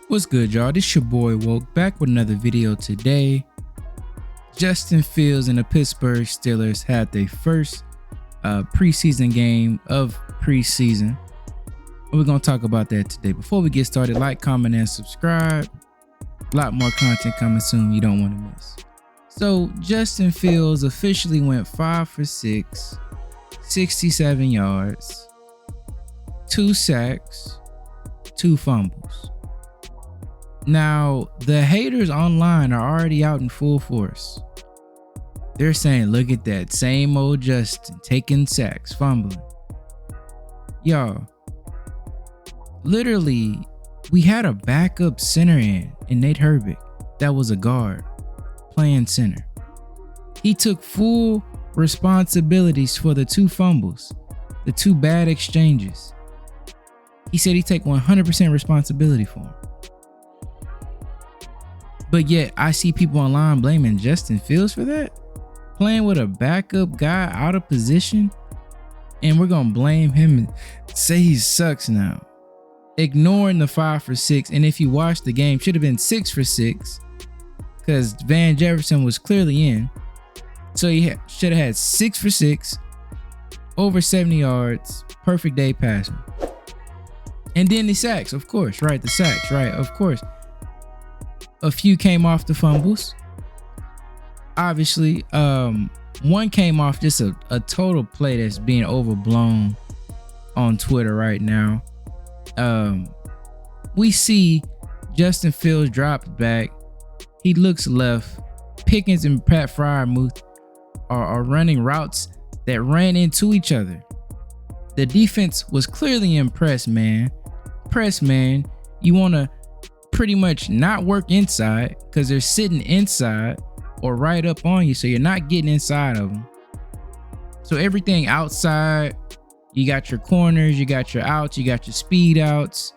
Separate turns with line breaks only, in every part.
What's good, y'all? This your boy Woke back with another video today. Justin Fields and the Pittsburgh Steelers had their first preseason game of preseason. We're going to talk about that today. Before we get started, like, comment, and subscribe. A lot more content coming soon you don't want to miss. So Justin Fields officially went 5 for 6, 67 yards, 2 sacks, 2 fumbles. Now, the haters online are already out in full force. They're saying, look at that, same old Justin, taking sacks, fumbling. Y'all, literally, we had a backup center in Nate Herbig that was a guard, playing center. He took full responsibilities for the 2 fumbles, the 2 bad exchanges. He said he'd take 100% responsibility for them. But yet, I see people online blaming Justin Fields for that. Playing with a backup guy out of position. And we're going to blame him and say he sucks now. Ignoring the 5 for 6. And if you watch the game, should have been 6 for 6. Because Van Jefferson was clearly in. So he should have had 6 for 6. Over 70 yards. Perfect day passing. And then the sacks, of course. Right, the sacks, right, of course. A few came off the fumbles. Obviously, one came off just a total play that's being overblown on Twitter right now. We see Justin Fields dropped back. He looks left. Pickens and Pat Freiermuth are running routes that ran into each other. The defense was clearly impressed, man. Press, man. You want to pretty much not work inside because they're sitting inside or right up on you, so you're not getting inside of them. So everything outside, you got your corners, you got your outs, you got your speed outs.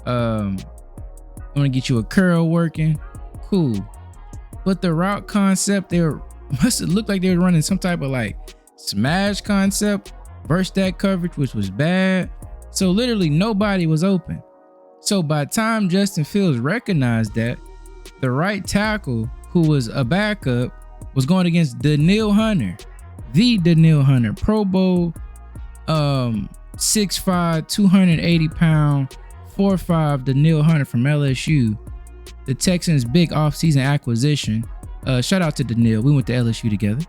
Want to get you a curl working, cool. But the route concept, must have looked like they were running some type of like smash concept versus that coverage, which was bad. So literally nobody was open. So by the time Justin Fields recognized that, the right tackle, who was a backup, was going against Danielle Hunter, Pro Bowl, 6'5", 280 pound, 4'5" Danielle Hunter from LSU, the Texans' big offseason acquisition. Shout out to Danielle, we went to LSU together.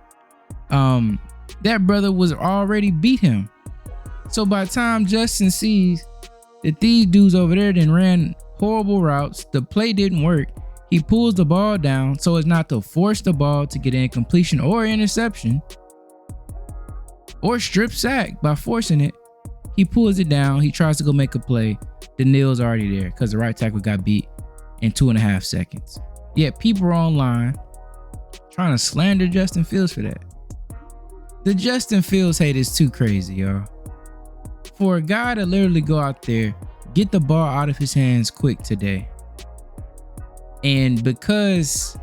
That brother was already beat him. So by the time Justin sees that these dudes over there then ran horrible routes, the play didn't work, he pulls the ball down so as not to force the ball to get an incompletion or interception or strip sack by forcing it. He pulls it down, he tries to go make a play. The nail's already there because the right tackle got beat in 2.5 seconds. Yet people are online trying to slander Justin Fields for that. The Justin Fields hate is too crazy, y'all. For a guy to literally go out there, get the ball out of his hands quick today, and because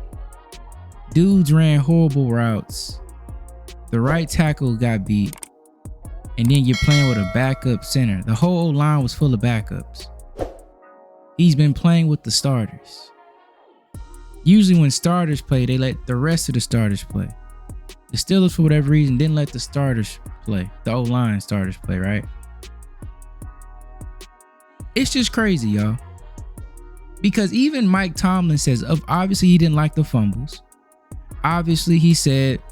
dudes ran horrible routes, the right tackle got beat, and then you're playing with a backup center. The whole line was full of backups. He's been playing with the starters. Usually when starters play, they let the rest of the starters play. The Steelers, for whatever reason, didn't let the starters play. The O-line starters play, right? It's just crazy, y'all. Because even Mike Tomlin says, obviously he didn't like the fumbles. Obviously he said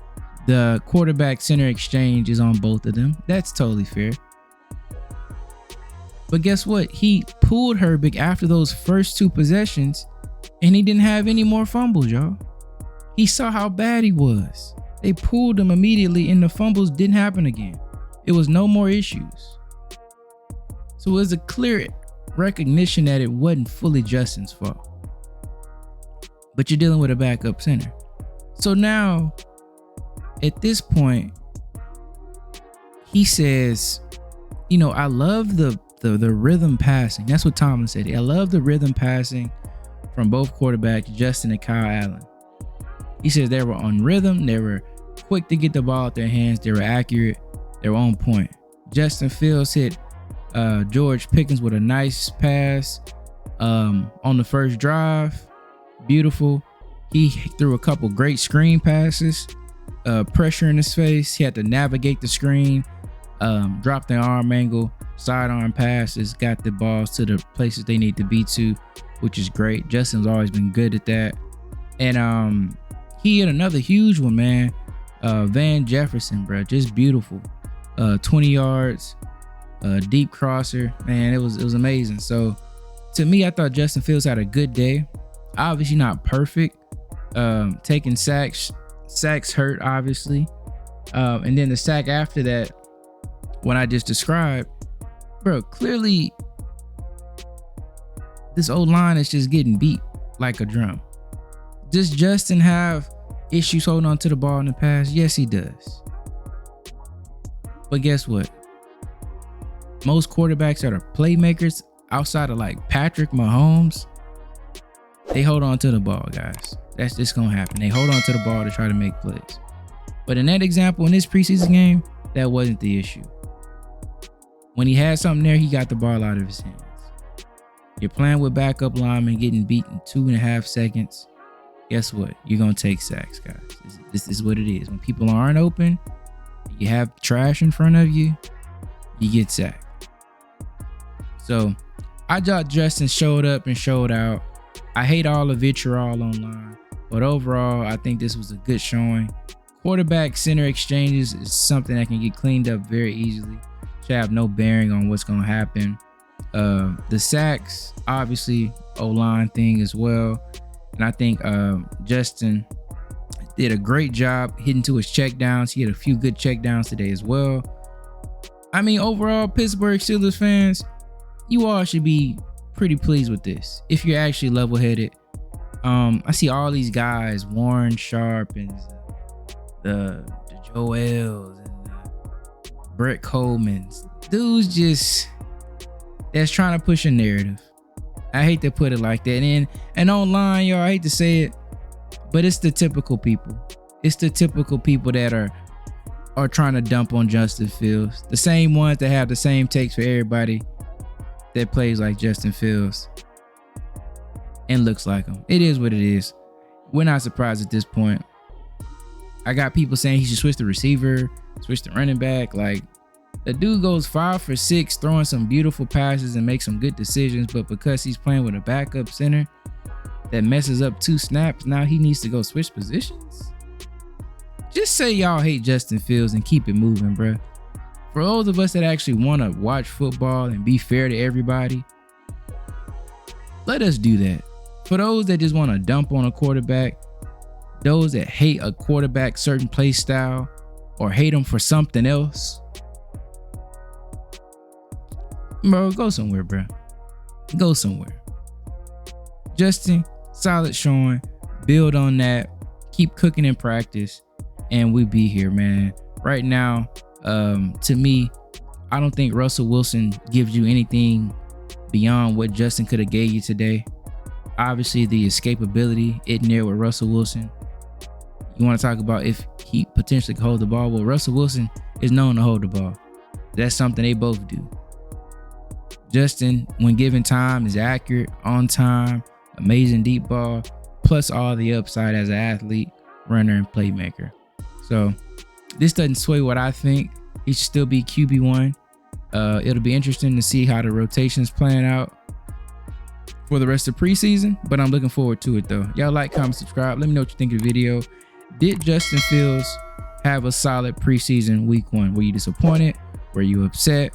the quarterback center exchange is on both of them. That's totally fair. But guess what? He pulled Herbig after those first 2 possessions and he didn't have any more fumbles, y'all. He saw how bad he was. They pulled him immediately and the fumbles didn't happen again. It was no more issues. So it was a clear recognition that it wasn't fully Justin's fault. But you're dealing with a backup center. So now, at this point, he says, you know, I love the rhythm passing. That's what Tomlin said. I love the rhythm passing from both quarterbacks, Justin and Kyle Allen. He says they were on rhythm. They were quick to get the ball out their hands. They were accurate. They were on point. Justin Fields hit George Pickens with a nice pass. On the first drive, beautiful. He threw a couple great screen passes, pressure in his face. He had to navigate the screen, drop the arm angle, sidearm passes, got the balls to the places they need to be to, which is great. Justin's always been good at that. And he hit another huge one, man. Van Jefferson, bro, just beautiful. 20 yards, deep crosser, man. It was amazing. So to me, I thought Justin Fields had a good day. Obviously not perfect. Taking sacks hurt, obviously. And then the sack after that, what I just described, bro, clearly this old line is just getting beat like a drum. Does Justin have issues holding on to the ball in the past? Yes, he does. But guess what? Most quarterbacks that are playmakers outside of like Patrick Mahomes, they hold on to the ball, guys. That's just gonna happen. They hold on to the ball to try to make plays. But in that example, in this preseason game, that wasn't the issue. When he had something there, he got the ball out of his hands. You're playing with backup linemen getting beat in 2.5 seconds. Guess what? You're gonna take sacks, guys. This is what it is. When people aren't open, you have trash in front of you, you get sacked. So I thought Justin showed up and showed out. I hate all the vitriol online, but overall, I think this was a good showing. Quarterback center exchanges is something that can get cleaned up very easily. Should have no bearing on what's going to happen. The sacks, obviously, O-line thing as well. And I think Justin did a great job hitting to his checkdowns. He had a few good checkdowns today as well. I mean, overall, Pittsburgh Steelers fans, you all should be pretty pleased with this if you're actually level-headed. I see all these guys, Warren Sharp and the Joels and the Brett Colemans, dudes that's trying to push a narrative. I hate to put it like that. And online, y'all, I hate to say it, but it's the typical people. It's the typical people that are trying to dump on Justin Fields. The same ones that have the same takes for everybody that plays like Justin Fields and looks like him. It is what it is. We're not surprised at this point. I got people saying he should switch the receiver, switch the running back. Like, the dude goes 5 for 6, throwing some beautiful passes and makes some good decisions, but because he's playing with a backup center that messes up 2 snaps, now he needs to go switch positions? Just say y'all hate Justin Fields and keep it moving, bro. For those of us that actually want to watch football and be fair to everybody, let us do that. For those that just want to dump on a quarterback, those that hate a quarterback certain play style or hate him for something else, bro, go somewhere, bro. Go somewhere. Justin, solid showing. Build on that. Keep cooking in practice, and we be here, man. Right now, to me, I don't think Russell Wilson gives you anything beyond what Justin could have gave you today. Obviously, the escapability in there with Russell Wilson. You want to talk about if he potentially could hold the ball? Well, Russell Wilson is known to hold the ball. That's something they both do. Justin, when given time, is accurate, on time, amazing deep ball, plus all the upside as an athlete, runner, and playmaker. So this doesn't sway what I think. He should still be QB1. It'll be interesting to see how the rotation's playing out for the rest of preseason, but I'm looking forward to it though. Y'all like, comment, subscribe. Let me know what you think of the video. Did Justin Fields have a solid preseason week 1? Were you disappointed? Were you upset?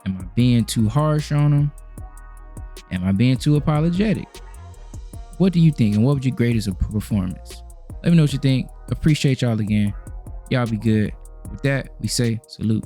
Am I being too harsh on him? Am I being too apologetic? What do you think, and what would you grade as a performance? Let me know what you think. Appreciate y'all again. Y'all be good. With that, we say salute.